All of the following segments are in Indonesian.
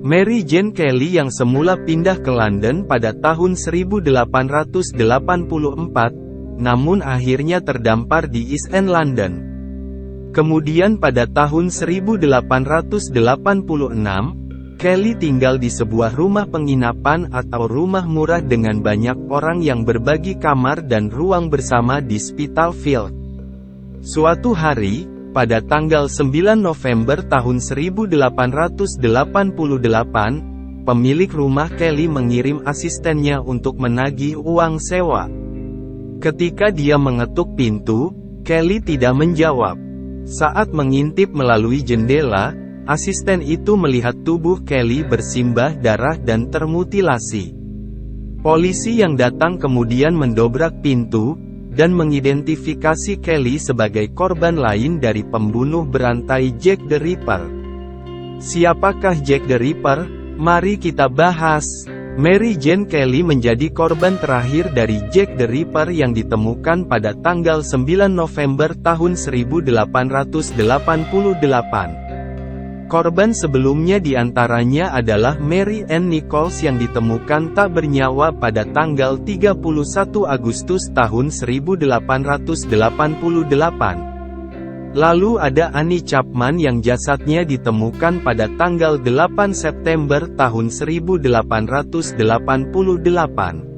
Mary Jane Kelly yang semula pindah ke London pada tahun 1884, namun akhirnya terdampar di East End London. Kemudian pada tahun 1886, Kelly tinggal di sebuah rumah penginapan atau rumah murah dengan banyak orang yang berbagi kamar dan ruang bersama di Spitalfields. Suatu hari, pada tanggal 9 November tahun 1888, pemilik rumah Kelly mengirim asistennya untuk menagih uang sewa. Ketika dia mengetuk pintu, Kelly tidak menjawab. Saat mengintip melalui jendela, asisten itu melihat tubuh Kelly bersimbah darah dan termutilasi. Polisi yang datang kemudian mendobrak pintu, dan mengidentifikasi Kelly sebagai korban lain dari pembunuh berantai Jack the Ripper. Siapakah Jack the Ripper? Mari kita bahas. Mary Jane Kelly menjadi korban terakhir dari Jack the Ripper yang ditemukan pada tanggal 9 November tahun 1888. Korban sebelumnya diantaranya adalah Mary Ann Nichols yang ditemukan tak bernyawa pada tanggal 31 Agustus tahun 1888. Lalu ada Annie Chapman yang jasadnya ditemukan pada tanggal 8 September tahun 1888.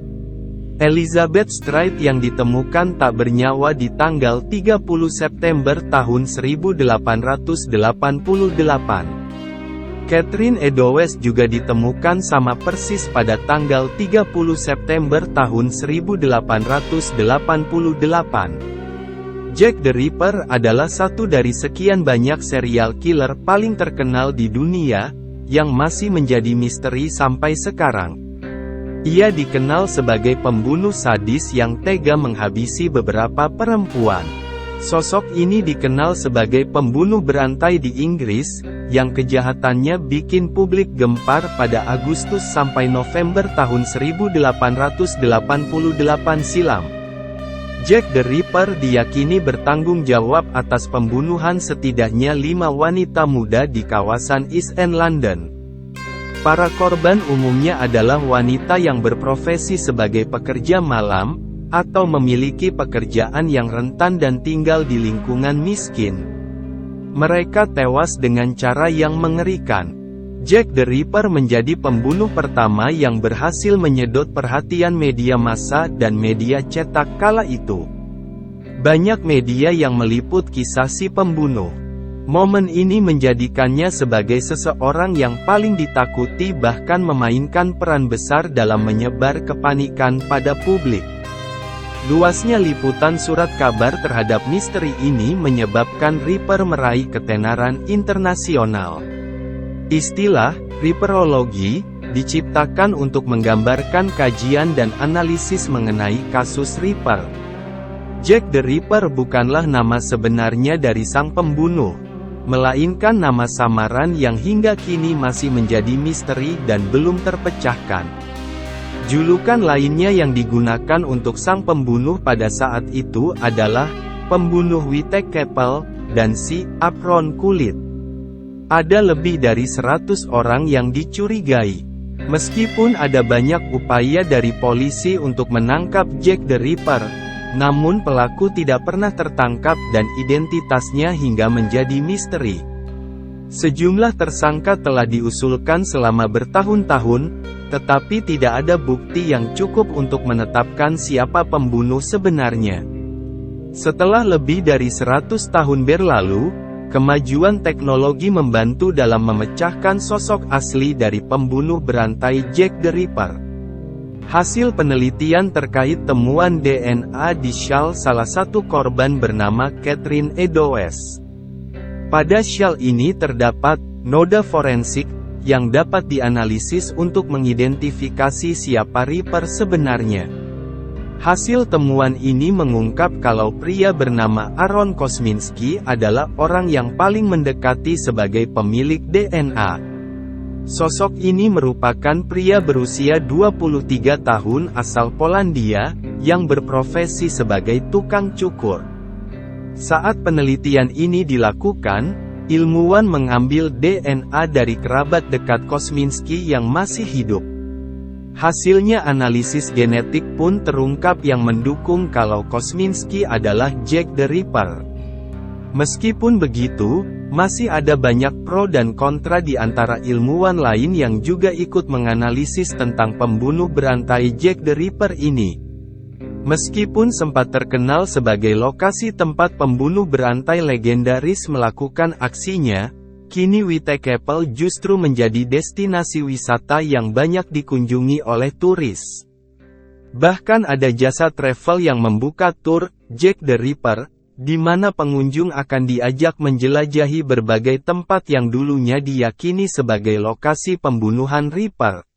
Elizabeth Stride yang ditemukan tak bernyawa di tanggal 30 September tahun 1888. Catherine Eddowes juga ditemukan sama persis pada tanggal 30 September tahun 1888. Jack the Ripper adalah satu dari sekian banyak serial killer paling terkenal di dunia, yang masih menjadi misteri sampai sekarang. Ia dikenal sebagai pembunuh sadis yang tega menghabisi beberapa perempuan. Sosok ini dikenal sebagai pembunuh berantai di Inggris, yang kejahatannya bikin publik gempar pada Agustus sampai November tahun 1888 silam. Jack the Ripper diyakini bertanggung jawab atas pembunuhan setidaknya 5 wanita muda di kawasan East End London. Para korban umumnya adalah wanita yang berprofesi sebagai pekerja malam, atau memiliki pekerjaan yang rentan dan tinggal di lingkungan miskin. Mereka tewas dengan cara yang mengerikan. Jack the Ripper menjadi pembunuh pertama yang berhasil menyedot perhatian media massa dan media cetak kala itu. Banyak media yang meliput kisah si pembunuh. Momen ini menjadikannya sebagai seseorang yang paling ditakuti, bahkan memainkan peran besar dalam menyebar kepanikan pada publik. Luasnya liputan surat kabar terhadap misteri ini menyebabkan Ripper meraih ketenaran internasional. Istilah Ripperologi diciptakan untuk menggambarkan kajian dan analisis mengenai kasus Ripper. Jack the Ripper bukanlah nama sebenarnya dari sang pembunuh, melainkan nama samaran yang hingga kini masih menjadi misteri dan belum terpecahkan. Julukan lainnya yang digunakan untuk sang pembunuh pada saat itu adalah pembunuh Whitechapel dan si apron kulit. Ada lebih dari 100 orang yang dicurigai. Meskipun ada banyak upaya dari polisi untuk menangkap Jack the Ripper, namun pelaku tidak pernah tertangkap dan identitasnya hingga menjadi misteri. Sejumlah tersangka telah diusulkan selama bertahun-tahun, tetapi tidak ada bukti yang cukup untuk menetapkan siapa pembunuh sebenarnya. Setelah lebih dari 100 tahun berlalu, kemajuan teknologi membantu dalam memecahkan sosok asli dari pembunuh berantai Jack the Ripper. Hasil penelitian terkait temuan DNA di syal salah satu korban bernama Catherine Eddowes. Pada syal ini terdapat noda forensik yang dapat dianalisis untuk mengidentifikasi siapa Ripper sebenarnya. Hasil temuan ini mengungkap kalau pria bernama Aaron Kosminski adalah orang yang paling mendekati sebagai pemilik DNA. Sosok ini merupakan pria berusia 23 tahun asal Polandia, yang berprofesi sebagai tukang cukur. Saat penelitian ini dilakukan, ilmuwan mengambil DNA dari kerabat dekat Kosminski yang masih hidup. Hasilnya analisis genetik pun terungkap yang mendukung kalau Kosminski adalah Jack the Ripper. Meskipun begitu, masih ada banyak pro dan kontra di antara ilmuwan lain yang juga ikut menganalisis tentang pembunuh berantai Jack the Ripper ini. Meskipun sempat terkenal sebagai lokasi tempat pembunuh berantai legendaris melakukan aksinya, kini Whitechapel justru menjadi destinasi wisata yang banyak dikunjungi oleh turis. Bahkan ada jasa travel yang membuka tur Jack the Ripper, di mana pengunjung akan diajak menjelajahi berbagai tempat yang dulunya diyakini sebagai lokasi pembunuhan Ripper.